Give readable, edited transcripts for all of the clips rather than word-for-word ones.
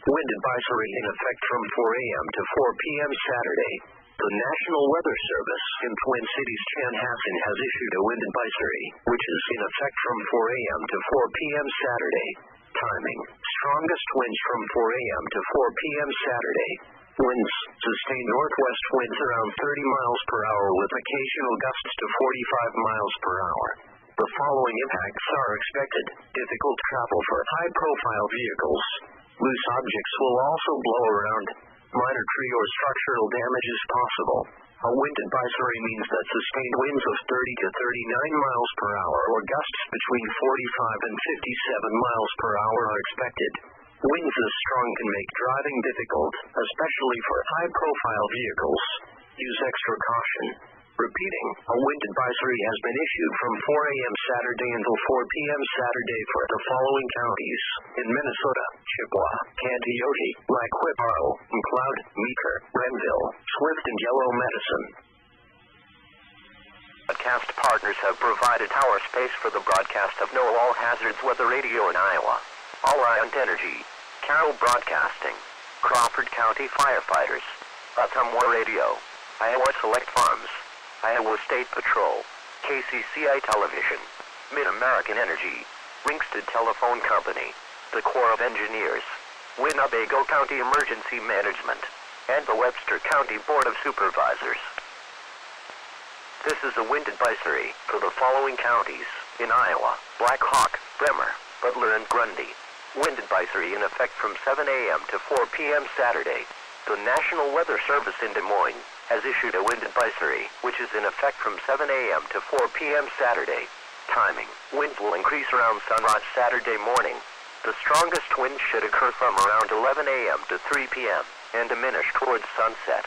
Wind advisory in effect from 4 a.m. to 4 p.m. Saturday. The National Weather Service in Twin Cities Chanhassen has issued a wind advisory, which is in effect from 4 a.m. to 4 p.m. Saturday. Timing: strongest winds from 4 a.m. to 4 p.m. Saturday. Winds: sustained northwest winds around 30 miles per hour with occasional gusts to 45 miles per hour. The following impacts are expected: difficult travel for high-profile vehicles. Loose objects will also blow around. Minor tree or structural damage is possible. A wind advisory means that sustained winds of 30 to 39 miles per hour or gusts between 45 and 57 miles per hour are expected. Winds this strong can make driving difficult, especially for high-profile vehicles. Use extra caution. Repeating, a wind advisory has been issued from 4 a.m. Saturday until 4 p.m. Saturday for the following counties: in Minnesota, Chippewa, Candioti, Lac-Qui-Parle, McLeod, Meeker, Renville, Swift, and Yellow Medicine. Broadcast partners have provided tower space for the broadcast of NOAA All Hazards Weather Radio in Iowa. Alliant Energy, Carroll Broadcasting, Crawford County Firefighters, Ottumwa Radio, Iowa Select Farms, Iowa State Patrol, KCCI Television, Mid-American Energy, Ringsted Telephone Company, the Corps of Engineers, Winnebago County Emergency Management, and the Webster County Board of Supervisors. This is a wind advisory for the following counties in Iowa: Black Hawk, Bremer, Butler, and Grundy. Wind advisory in effect from 7 a.m. to 4 p.m. Saturday. The National Weather Service in Des Moines has issued a wind advisory, which is in effect from 7 a.m. to 4 p.m. Saturday. Timing: winds will increase around sunrise Saturday morning. The strongest wind should occur from around 11 a.m. to 3 p.m. and diminish towards sunset.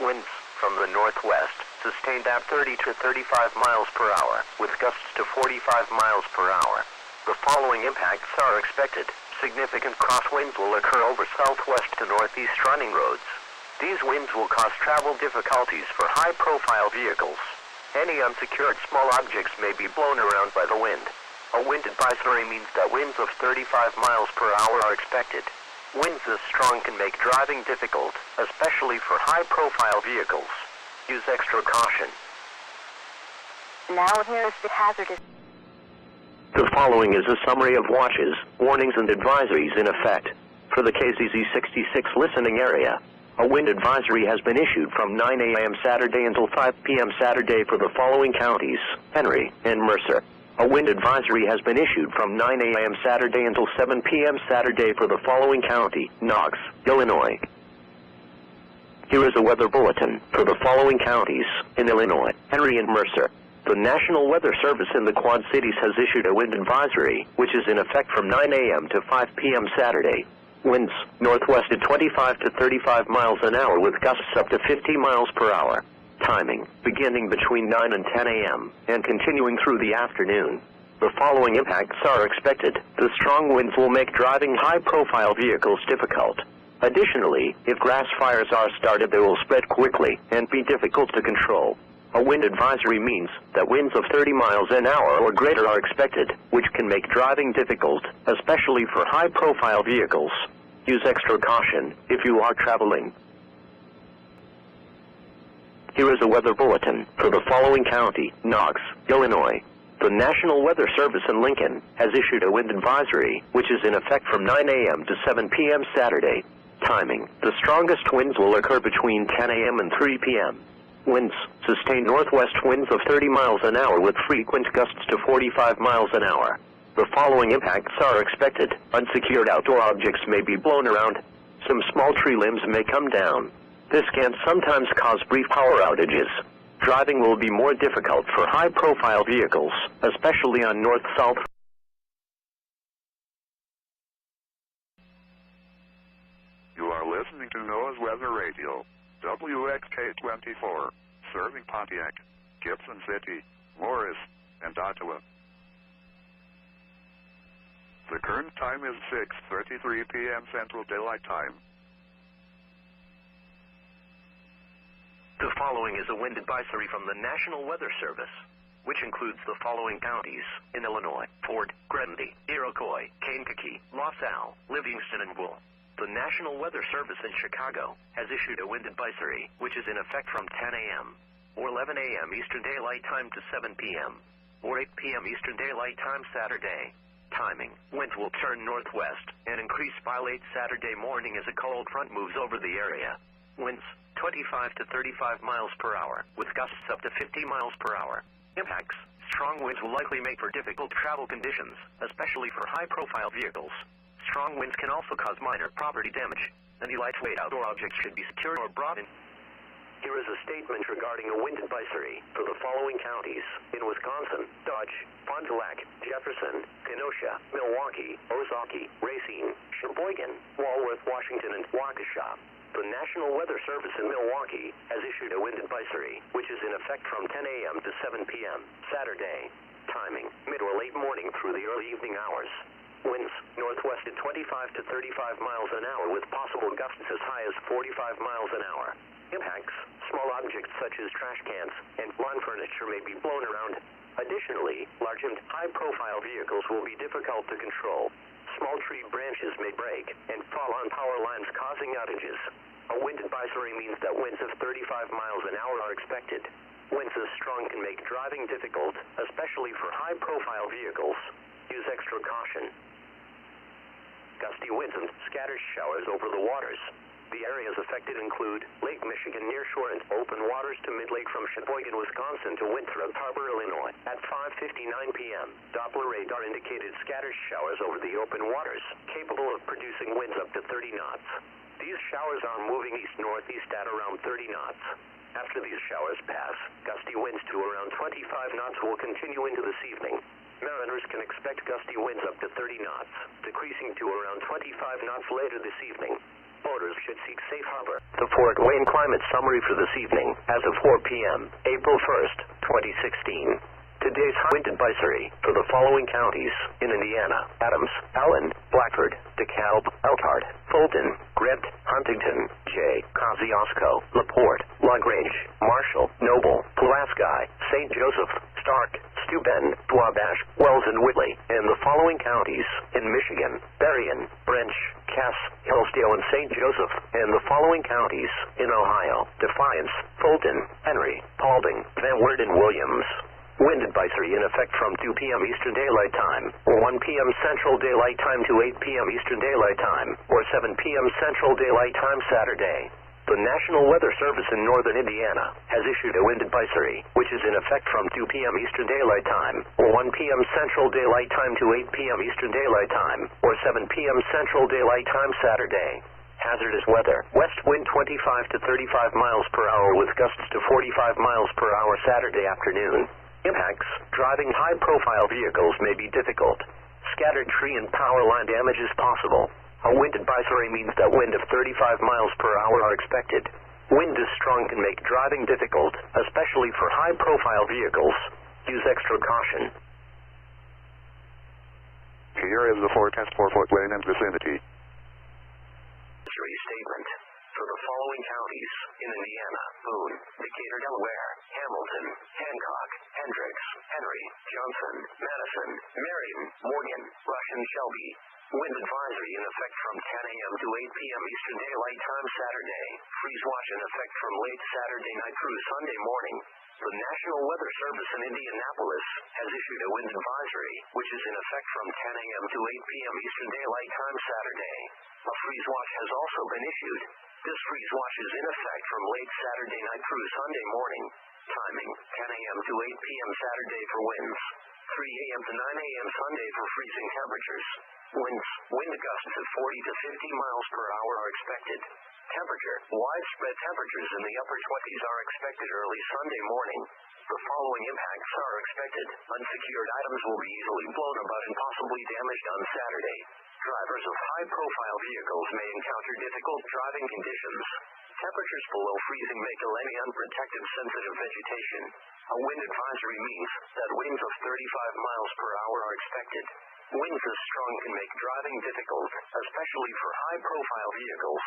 Winds from the northwest, sustained at 30 to 35 miles per hour, with gusts to 45 miles per hour. The following impacts are expected. Significant crosswinds will occur over southwest to northeast running roads. These winds will cause travel difficulties for high-profile vehicles. Any unsecured small objects may be blown around by the wind. A wind advisory means that winds of 35 miles per hour are expected. Winds this strong can make driving difficult, especially for high-profile vehicles. Use extra caution. Now here is the hazardous. The following is a summary of watches, warnings, and advisories in effect for the KZZ 66 listening area. A wind advisory has been issued from 9 a.m. Saturday until 5 p.m. Saturday for the following counties: Henry and Mercer. A wind advisory has been issued from 9 a.m. Saturday until 7 p.m. Saturday for the following county: Knox, Illinois. Here is a weather bulletin for the following counties in Illinois: Henry and Mercer. The National Weather Service in the Quad Cities has issued a wind advisory, which is in effect from 9 a.m. to 5 p.m. Saturday. Winds northwest at 25 to 35 miles an hour with gusts up to 50 miles per hour. Timing: beginning between 9 and 10 a.m. and continuing through the afternoon. The following impacts are expected. The strong winds will make driving high-profile vehicles difficult. Additionally, if grass fires are started, they will spread quickly and be difficult to control. A wind advisory means that winds of 30 miles an hour or greater are expected, which can make driving difficult, especially for high-profile vehicles. Use extra caution if you are traveling. Here is a weather bulletin for the following county: Knox, Illinois. The National Weather Service in Lincoln has issued a wind advisory, which is in effect from 9 a.m. to 7 p.m. Saturday. Timing: the strongest winds will occur between 10 a.m. and 3 p.m. Winds: sustained northwest winds of 30 miles an hour with frequent gusts to 45 miles an hour. The following impacts are expected. Unsecured outdoor objects may be blown around. Some small tree limbs may come down. This can sometimes cause brief power outages. Driving will be more difficult for high-profile vehicles, especially on north-south. You are listening to NOAA's Weather Radio. WXK-24, serving Pontiac, Gibson City, Morris, and Ottawa. The current time is 6:33 p.m. Central Daylight Time. The following is a wind advisory from the National Weather Service, which includes the following counties in Illinois: Fort, Grundy, Iroquois, Kankakee, LaSalle, Livingston, and Wool. The National Weather Service in Chicago has issued a wind advisory, which is in effect from 10 a.m. or 11 a.m. Eastern Daylight Time to 7 p.m. or 8 p.m. Eastern Daylight Time Saturday. Timing: winds will turn northwest and increase by late Saturday morning as a cold front moves over the area. Winds 25 to 35 miles per hour, with gusts up to 50 miles per hour. Impacts: strong winds will likely make for difficult travel conditions, especially for high-profile vehicles. Strong winds can also cause minor property damage. Any lightweight outdoor objects should be secured or brought in. Here is a statement regarding a wind advisory for the following counties in Wisconsin: Dodge, Fond du Lac, Jefferson, Kenosha, Milwaukee, Ozaukee, Racine, Sheboygan, Walworth, Washington, and Waukesha. The National Weather Service in Milwaukee has issued a wind advisory, which is in effect from 10 a.m. to 7 p.m. Saturday. Timing: mid or late morning through the early evening hours. Winds northwest at 25 to 35 miles an hour with possible gusts as high as 45 miles an hour. Impacts: small objects such as trash cans and lawn furniture may be blown around. Additionally, large and high-profile vehicles will be difficult to control. Small tree branches may break and fall on power lines, causing outages. A wind advisory means that winds of 35 miles an hour are expected. Winds this strong can make driving difficult, especially for high-profile vehicles. Use extra caution. Gusty winds and scattered showers over the waters. The areas affected include Lake Michigan near shore and open waters to mid-lake from Sheboygan, Wisconsin to Winthrop Harbor, Illinois. At 5:59 p.m., Doppler radar indicated scattered showers over the open waters, capable of producing winds up to 30 knots. These showers are moving east-northeast at around 30 knots. After these showers pass, gusty winds to around 25 knots will continue into this evening. Mariners can expect gusty winds up to 30 knots, decreasing to around 25 knots later this evening. Boaters should seek safe harbor. The Fort Wayne Climate Summary for this evening, as of 4 p.m., April 1st, 2016. Today's wind advisory for the following counties in Indiana: Adams, Allen, Blackford, DeKalb, Elkhart, Fulton, Grant, Huntington, Jay, Kosciuszko, LaPorte, LaGrange, Marshall, Noble, Pulaski, St. Joseph, Stark, Steuben, Wabash, Wells, and Whitley. In the following counties in Michigan: Berrien, Branch, Cass, Hillsdale, and St. Joseph. In the following counties in Ohio: Defiance, Fulton, Henry, Paulding, Van Wert, and Williams. Wind advisory in effect from 2 p.m. Eastern Daylight Time, or 1 p.m. Central Daylight Time to 8 p.m. Eastern Daylight Time, or 7 p.m. Central Daylight Time Saturday. The National Weather Service in Northern Indiana has issued a wind advisory, which is in effect from 2 p.m. Eastern Daylight Time, or 1 p.m. Central Daylight Time to 8 p.m. Eastern Daylight Time, or 7 p.m. Central Daylight Time Saturday. Hazardous weather: west wind 25 to 35 miles per hour with gusts to 45 miles per hour Saturday afternoon. Impacts: driving high-profile vehicles may be difficult. Scattered tree and power line damage is possible. A wind advisory means that wind of 35 miles per hour are expected. Wind this strong can make driving difficult, especially for high-profile vehicles. Use extra caution. Here is the forecast for Fort Wayne and vicinity. Statement for the following counties in Indiana: Boone, Decatur, Delaware, Hamilton, Hancock, Hendricks, Henry, Johnson, Madison, Marion, Morgan, Rush, and Shelby. Wind advisory in effect from 10 a.m. to 8 p.m. Eastern Daylight Time Saturday. Freeze watch in effect from late Saturday night through Sunday morning. The National Weather Service in Indianapolis has issued a wind advisory, which is in effect from 10 a.m. to 8 p.m. Eastern Daylight Time Saturday. A freeze watch has also been issued. This freeze watch is in effect from late Saturday night through Sunday morning. Timing: 10 a.m. to 8 p.m. Saturday for winds. 3 a.m. to 9 a.m. Sunday for freezing temperatures. Wind gusts of 40 to 50 miles per hour are expected. Temperature: widespread temperatures in the upper 20s are expected early Sunday morning. The following impacts are expected. Unsecured items will be easily blown about and possibly damaged on Saturday. Drivers of high-profile vehicles may encounter difficult driving conditions. Temperatures below freezing may kill any unprotected sensitive vegetation. A wind advisory means that winds of 35 miles per hour are expected. Winds this strong can make driving difficult, especially for high-profile vehicles.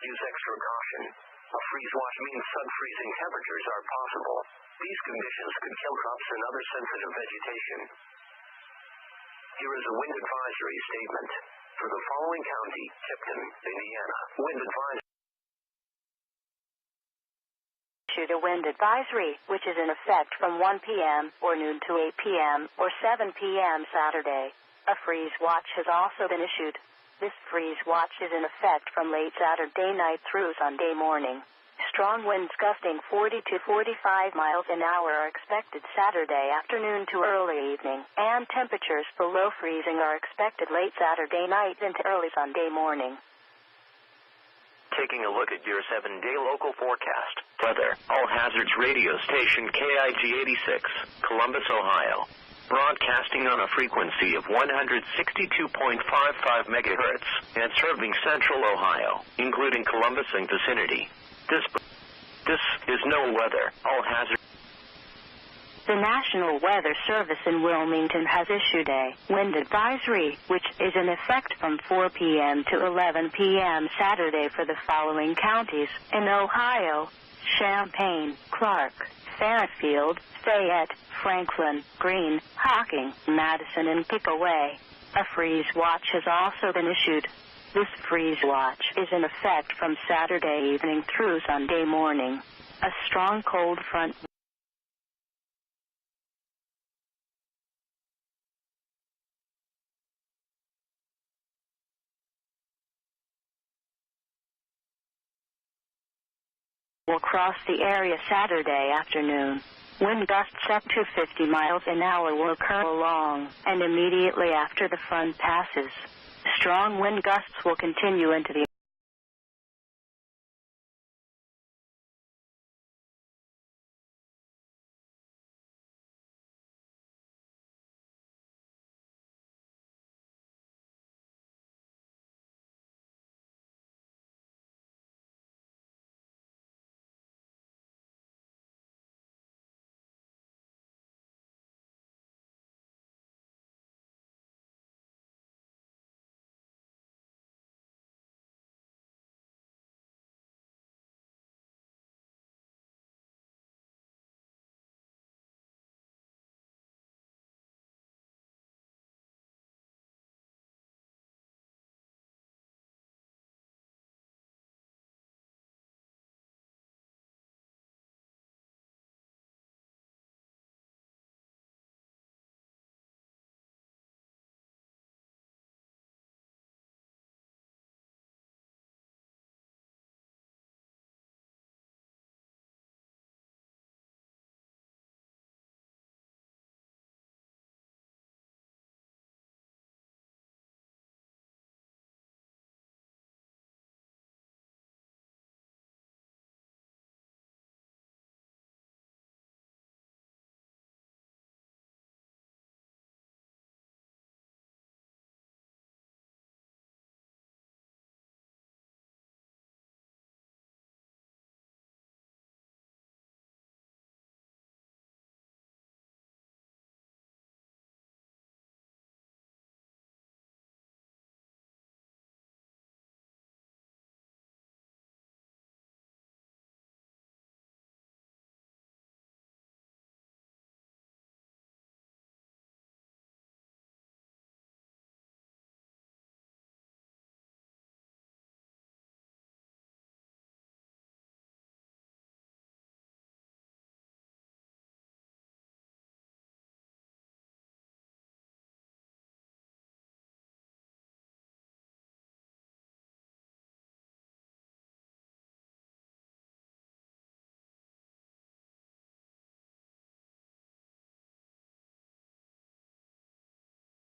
Use extra caution. A freeze watch means sub-freezing temperatures are possible. These conditions could kill crops and other sensitive vegetation. Here is a wind advisory statement for the following county: Tipton, Indiana. issued a wind advisory, which is in effect from 1 p.m. or noon to 8 p.m. or 7 p.m. Saturday. A freeze watch has also been issued. This freeze watch is in effect from late Saturday night through Sunday morning. Strong winds gusting 40 to 45 miles an hour are expected Saturday afternoon to early evening, and temperatures below freezing are expected late Saturday night into early Sunday morning. Taking a look at your 7-day local forecast. Weather. All Hazards radio station KIG 86, Columbus, Ohio. Broadcasting on a frequency of 162.55 megahertz and serving central Ohio, including Columbus and vicinity. This is no weather. All hazards. The National Weather Service in Wilmington has issued a wind advisory, which is in effect from 4 p.m. to 11 p.m. Saturday for the following counties in Ohio: Champaign, Clark, Fairfield, Fayette, Franklin, Greene, Hocking, Madison, and Pickaway. A freeze watch has also been issued. This freeze watch is in effect from Saturday evening through Sunday morning. A strong cold front will cross the area Saturday afternoon. Wind gusts up to 50 miles an hour will occur along and immediately after the front passes. Strong wind gusts will continue into the